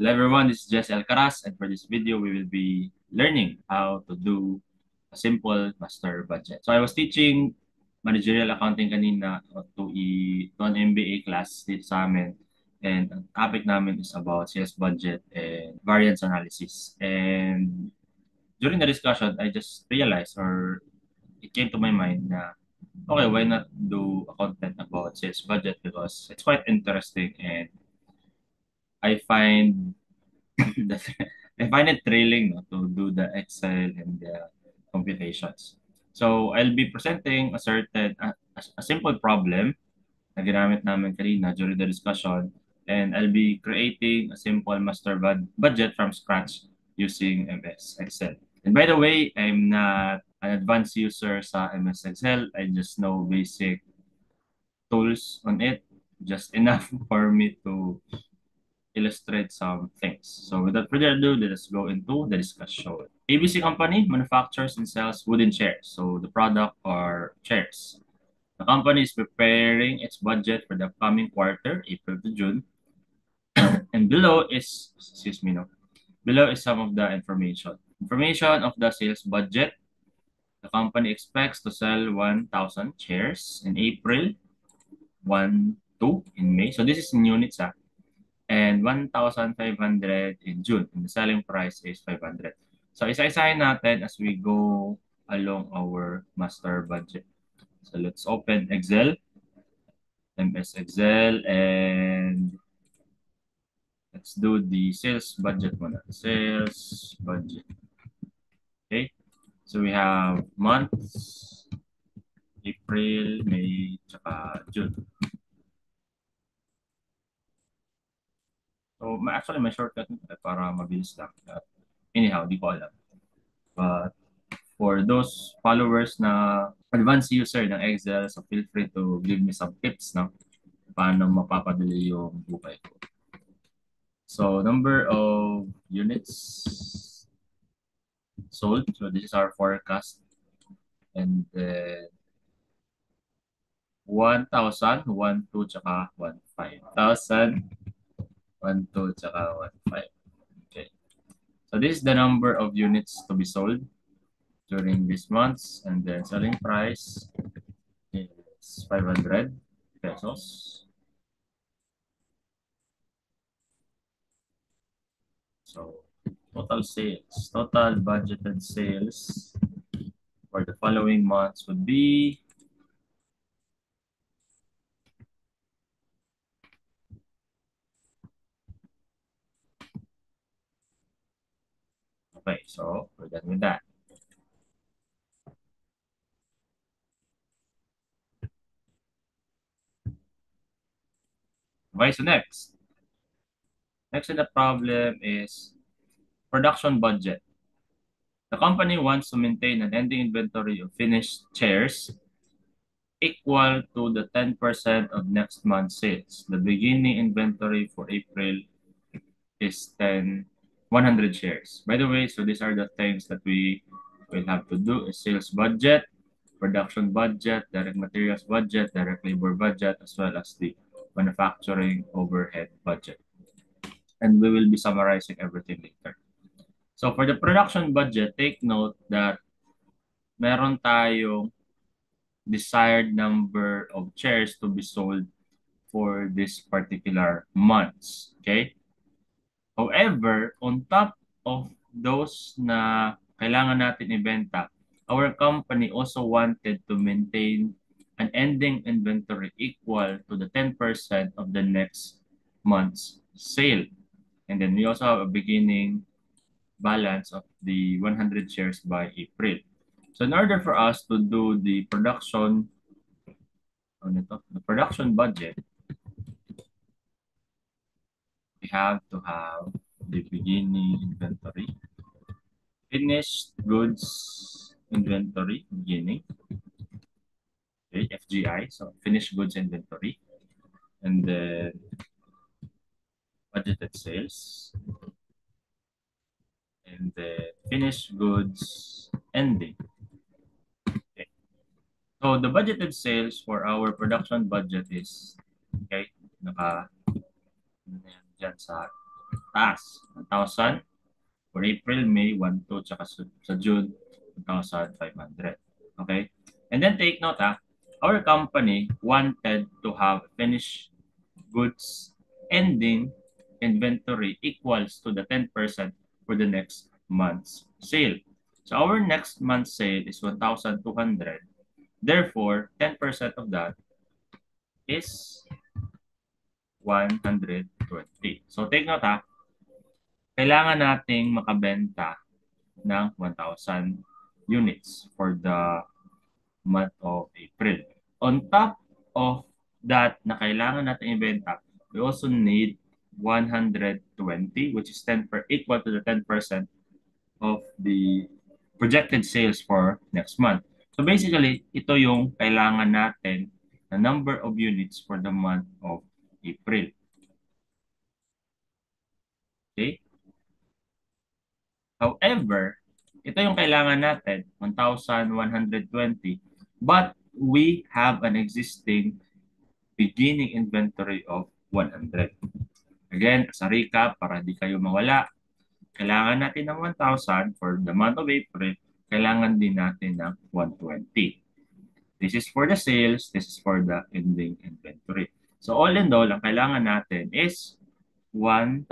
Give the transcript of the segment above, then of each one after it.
Hello everyone, this is Jess Alcaraz, and for this video, we will be learning how to do a simple master budget. So I was teaching managerial accounting kanina to an MBA class dito sa amin. And ang topic namin is about sales budget and variance analysis. And during the discussion, I just realized or it came to my mind na okay, why not do a content about sales budget because it's quite interesting and I find I find it thrilling no, to do the Excel and the computations. So I'll be presenting a simple problem na ginamit namin kanina during the discussion, and I'll be creating a simple budget from scratch using MS Excel. And by the way, I'm not an advanced user sa MS Excel. I just know basic tools on it, just enough for me to illustrate some things. So without further ado, let us go into the discussion. ABC Company manufactures and sells wooden chairs. So the product are chairs. The company is preparing its budget for the coming quarter, April to June. And below is some of the information. Information of the sales budget. The company expects to sell 1,000 chairs in April, 1, 2 in May. So this is in units, and 1,500 in June. And the selling price is 500. So isa-isahin natin as we go along our master budget. So let's open Excel, MS Excel, and let's do the sales budget muna. Sales budget. Okay. So we have months, April, May, tsaka June. So actually may shortcut para mabilis lang. Anyhow, di ko alam. But for those followers na advanced user ng Excel, so feel free to give me some tips, no? Paano mapapadali yung buhay ko. So, number of units sold. So, this is our forecast. And then, 1,000, 1, 2, tsaka 1, 5. 1,000, 1, 2, tsaka 1, 5. Okay. So, this is the number of units to be sold during these months. And then, selling price is 500 pesos. So, total budgeted sales for the following months would be okay, so we're done with that. Okay, so next. Next in the problem is production budget. The company wants to maintain an ending inventory of finished chairs equal to the 10% of next month's sales. The beginning inventory for April is 100 shares. By the way, so these are the things that we will have to do is sales budget, production budget, direct materials budget, direct labor budget, as well as the manufacturing overhead budget. And we will be summarizing everything later. So for the production budget, take note that meron tayong desired number of chairs to be sold for this particular months. Okay? However, on top of those na kailangan natin ibenta, our company also wanted to maintain an ending inventory equal to the 10% of the next month's sale. And then we also have a beginning balance of the 100 shares by April. So in order for us to do the production budget, we have to have the beginning inventory, finished goods inventory beginning, okay, FGI, so finished goods inventory, and then budgeted sales, and the finished goods ending. Okay. So the budgeted sales for our production budget is, okay, naka, dyan sa taas. 1,000 for April, May, 1,2, tsaka sa June, 1,500. Okay? And then take note, our company wanted to have finished goods ending inventory equals to the 10% for the next month's sale. So our next month's sale is 1,200. Therefore, 10% of that is 120. So take note, kailangan nating makabenta ng 1,000 units for the month of April. On top of that na kailangan natin ibenta, we also need 120, which is 10 per equal to the 10% of the projected sales for next month. So basically, ito yung kailangan natin na number of units for the month of April. Okay? However, ito yung kailangan natin, 1,120, but we have an existing beginning inventory of 100. Again, as a recap, para di kayo mawala, kailangan natin ng 1,000 for the month of April, kailangan din natin ng 120. This is for the sales, this is for the ending inventory. So all in all, ang kailangan natin is 1,120.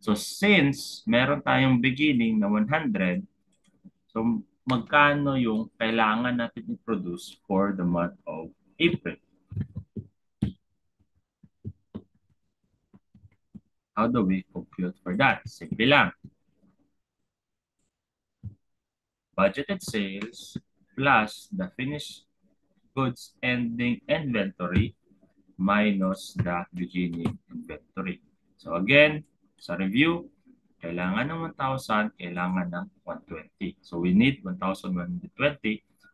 So since meron tayong beginning na 100, so magkano yung kailangan natin i-produce for the month of April? How do we compute for that? Simple lang. Budgeted sales plus the finished goods ending inventory minus the beginning inventory. So again, sa review, kailangan ng 1,000, kailangan ng 120. So we need 1,120.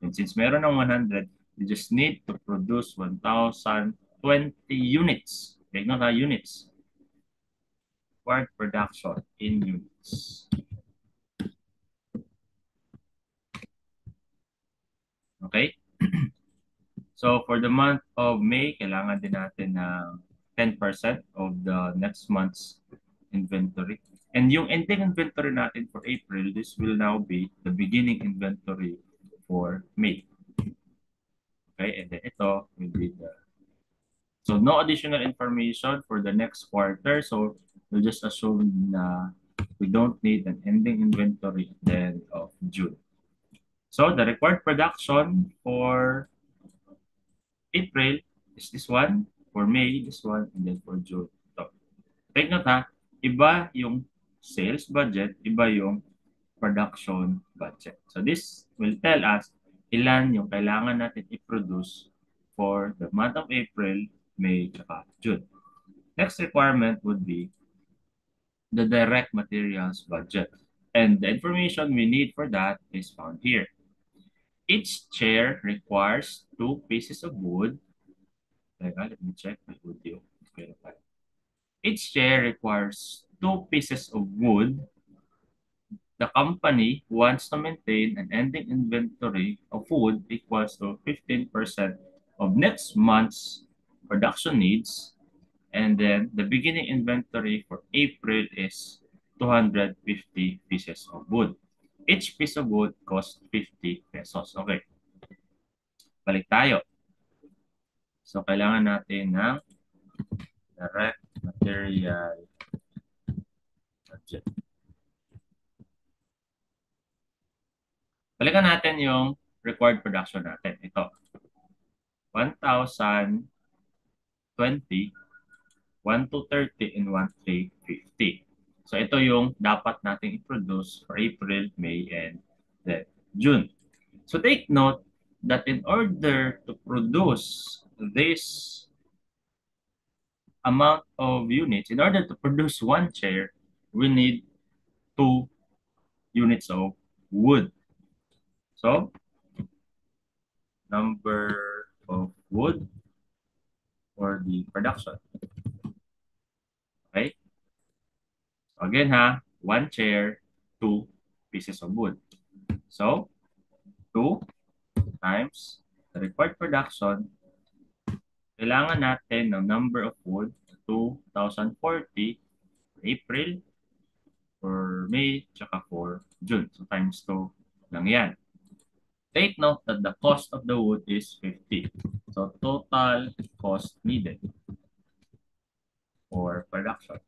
And since meron ng 100, we just need to produce 1,020 units. Take note na units. Required production in units. Okay? So for the month of May, kailangan din natin ng 10% of the next month's inventory. And yung ending inventory natin for April, this will now be the beginning inventory for May. Okay, and then ito will be the... So no additional information for the next quarter. So we'll just assume na we don't need an ending inventory at the end of June. So the required production for April is this one, for May, this one, and then for June. So, take note iba yung sales budget, iba yung production budget. So this will tell us ilan yung kailangan natin i-produce for the month of April, May, and June. Next requirement would be the direct materials budget. And the information we need for that is found here. Each chair requires 2 pieces of wood. Let me check my audio. Each chair requires 2 pieces of wood. The company wants to maintain an ending inventory of wood equals to 15% of next month's production needs. And then the beginning inventory for April is 250 pieces of wood. Each piece of wood costs 50 pesos. Okay. Balik tayo. So, kailangan natin ng direct material budget. Balikan natin yung required production natin. Ito. 1,020, 1,230, and 1,350. So, ito yung dapat nating i-produce for April, May, and then June. So, take note that in order to produce this amount of units, in order to produce one chair, we need 2 units of wood. So, number of wood for the production. Okay? So again one chair, 2 pieces of wood. So, 2 times the required production, kailangan natin ng number of wood, 2,040 April, for May, tsaka for June. So times 2 lang yan. Take note that the cost of the wood is 50. So total cost needed for production.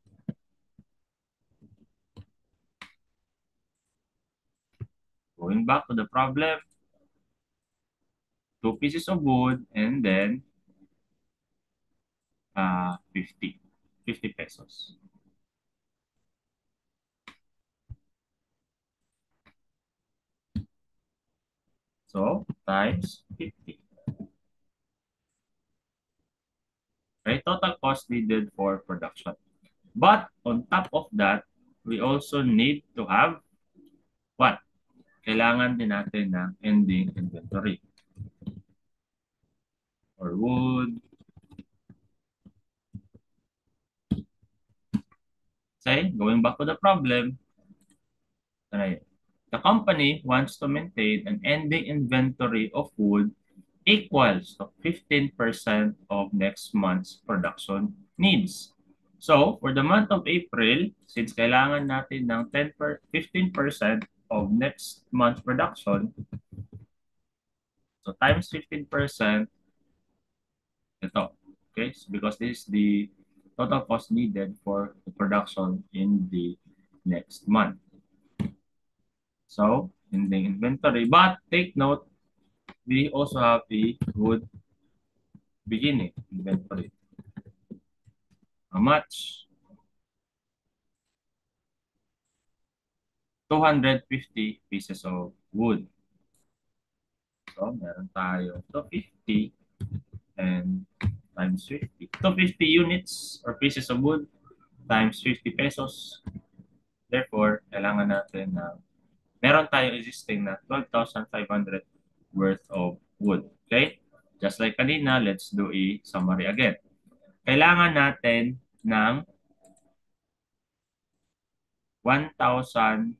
Going back to the problem, 2 pieces of wood and then 50 pesos. So times 50. Okay, total cost needed for production. But on top of that, we also need to have what? Kailangan din natin ng ending inventory or wood. Say, going back to the problem, the company wants to maintain an ending inventory of wood equals to 15% of next month's production needs. So, for the month of April, since kailangan natin ng 15% of next month's production, so times 15%, ito. Okay? So because this is the total cost needed for the production in the next month. So, in the inventory. But take note, we also have a good beginning inventory. How much? 250 pieces of wood. So, meron tayo 250 and times 50. 250 units or pieces of wood times 50 pesos. Therefore, kailangan natin na meron tayo existing na 12,500 worth of wood. Okay? Just like kanina, let's do a summary again. Kailangan natin ng 1,000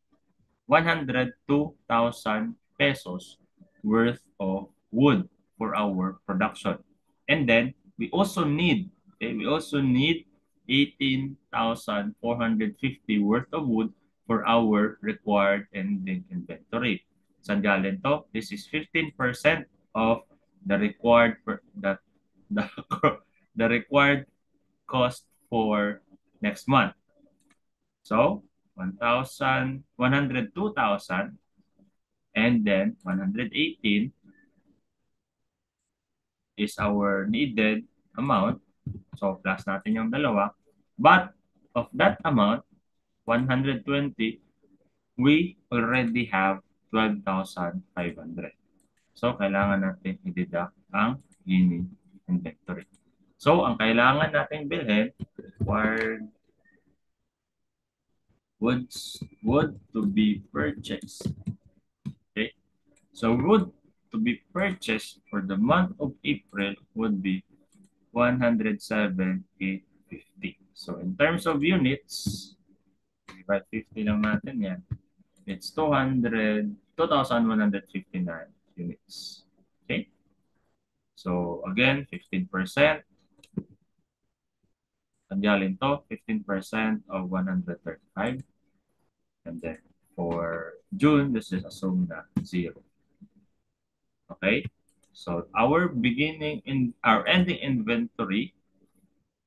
102,000 pesos worth of wood for our production. And then we also need 18,450 worth of wood for our required ending inventory. Saan galing to? This is 15% of the required the the required cost for next month. So 1,000, 102,000, and then 118 is our needed amount. So, plus natin yung dalawa. But, of that amount, 120, we already have 12,500. So, kailangan natin i-deduct ang beginning inventory. So, ang kailangan natin bilhin, required wood to be purchased. Okay? So wood to be purchased for the month of April would be 107,850. So in terms of units, divide 50 lang natin yan. It's 2,159 units. Okay? So again, 15%. Tanggalin to, 15% of 135. And then for June, this is assumed na 0. Okay? So our ending inventory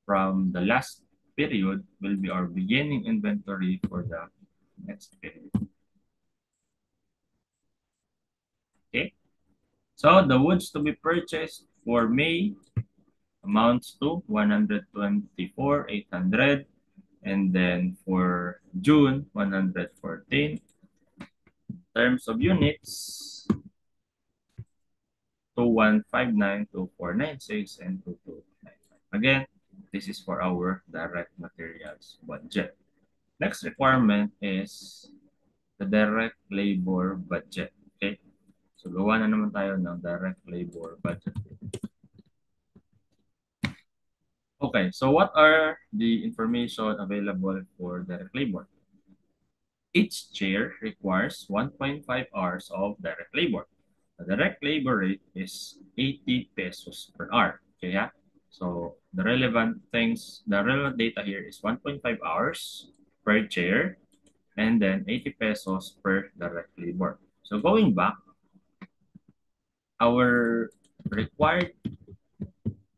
from the last period will be our beginning inventory for the next period. Okay? So the woods to be purchased for May amounts to 124,800, and then for June 114. In terms of units, 2159, 2496, and 2295. Again, this is for our direct materials budget. Next requirement is the direct labor budget. Okay? So, gawa na naman tayo ng direct labor budget. Okay, so what are the information available for direct labor? Each chair requires 1.5 hours of direct labor. The direct labor rate is 80 pesos per hour. Okay, yeah? So the relevant things, the relevant data here is 1.5 hours per chair and then 80 pesos per direct labor. So going back, our required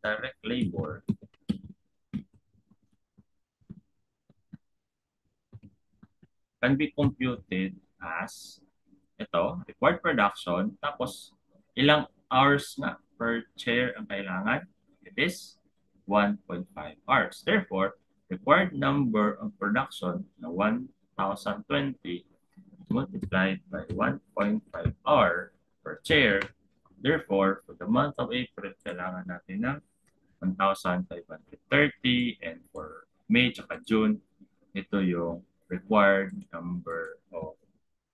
direct labor can be computed as ito, required production, tapos ilang hours nga per chair ang kailangan? It is 1.5 hours. Therefore, required number of production na 1,020 multiplied by 1.5 hour per chair. Therefore, for the month of April, kailangan natin ng 1,530 and for May at June, ito yung required number of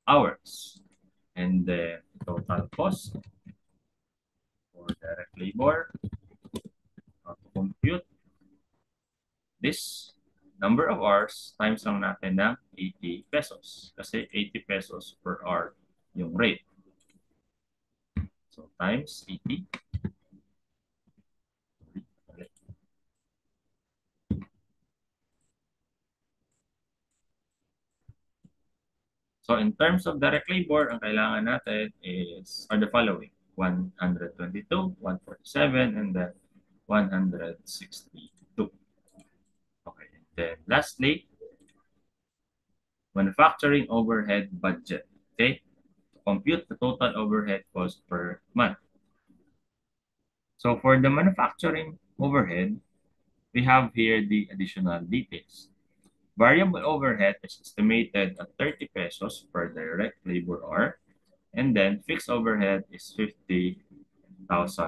hours. And the total cost for direct labor to compute this number of hours times lang natin ng 80 pesos. Kasi 80 pesos per hour yung rate. So times 80. So in terms of direct labor, ang kailangan natin are the following. 122, 147, and then 162. Okay. And then lastly, manufacturing overhead budget. Okay. To compute the total overhead cost per month. So for the manufacturing overhead, we have here the additional details. Variable overhead is estimated at 30 pesos per direct labor hour, and then fixed overhead is 50,000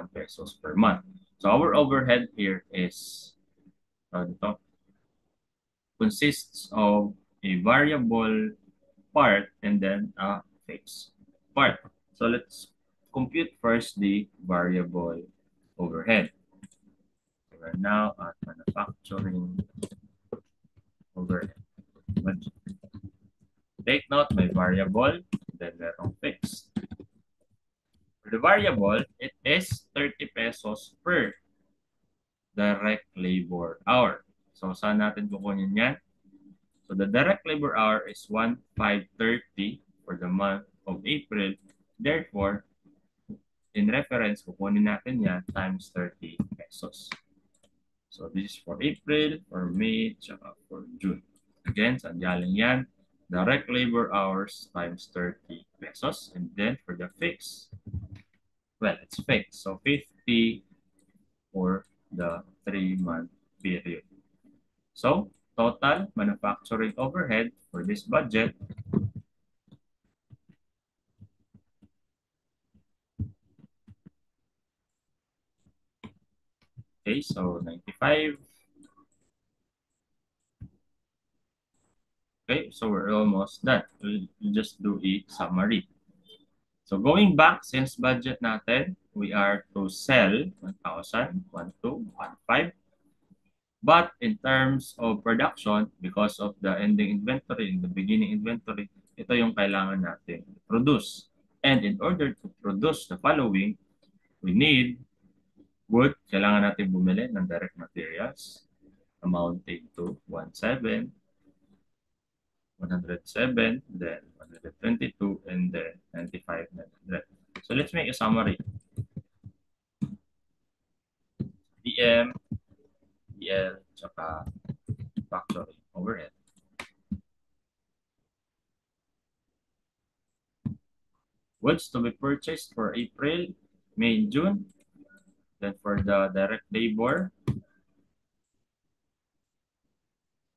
pesos per month. So our overhead here is consists of a variable part and then a fixed part. So let's compute first the variable overhead. So we're now at manufacturing overhead. Take note, may variable, then merong fixed. For the variable, it is 30 pesos per direct labor hour. So saan natin kukunin yan? So the direct labor hour is 1,530 for the month of April. Therefore, in reference, kukunin natin yan times 30 pesos. So this is for April, for May, tsaka for June. Again, saan galing yan? Direct labor hours times 30 pesos. And then for the fixed, well, it's fixed. So 50 for the 3-month period. So total manufacturing overhead for this budget okay, so 95. Okay, so we're almost done. We'll just do a summary. So going back, since budget natin, we are to sell 1,000, 1,2, 1,5. But in terms of production, because of the ending inventory, in the beginning inventory, ito yung kailangan natin produce. And in order to produce the following, we need wood. Kailangan natin bumili ng direct materials amounting to 1,700, 107, then 122, and then 95, 900. So let's make a summary. DM, DL, tsaka factory overhead. Goods to be purchased for April, May, June. Then for the direct labor.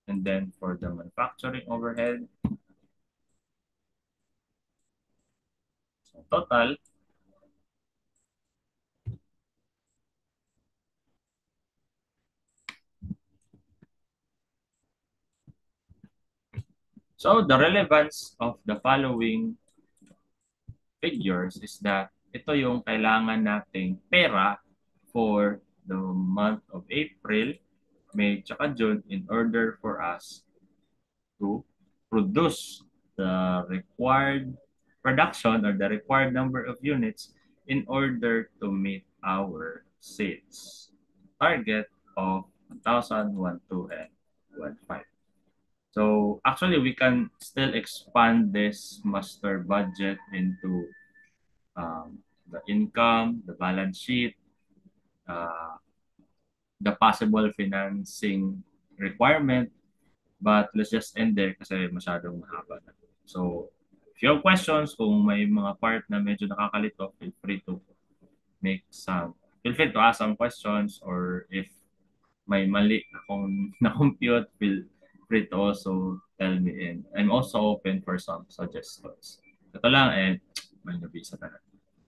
And then for the manufacturing overhead. So total, so the relevance of the following figures is that ito yung kailangan nating pera for the month of April, May, tsaka June in order for us to produce the required production or the required number of units in order to meet our sales target of 1,000, 2, and 1,500. So actually, we can still expand this master budget into the income, the balance sheet, uh, the possible financing requirement. But let's just end there kasi masyadong mahaba na. So, if you have questions, kung may mga part na medyo nakakalito, make some, feel free to ask some questions, or if may mali akong na-compute, feel free to also tell me, and I'm also open for some suggestions. Ito lang, and may nabisa na.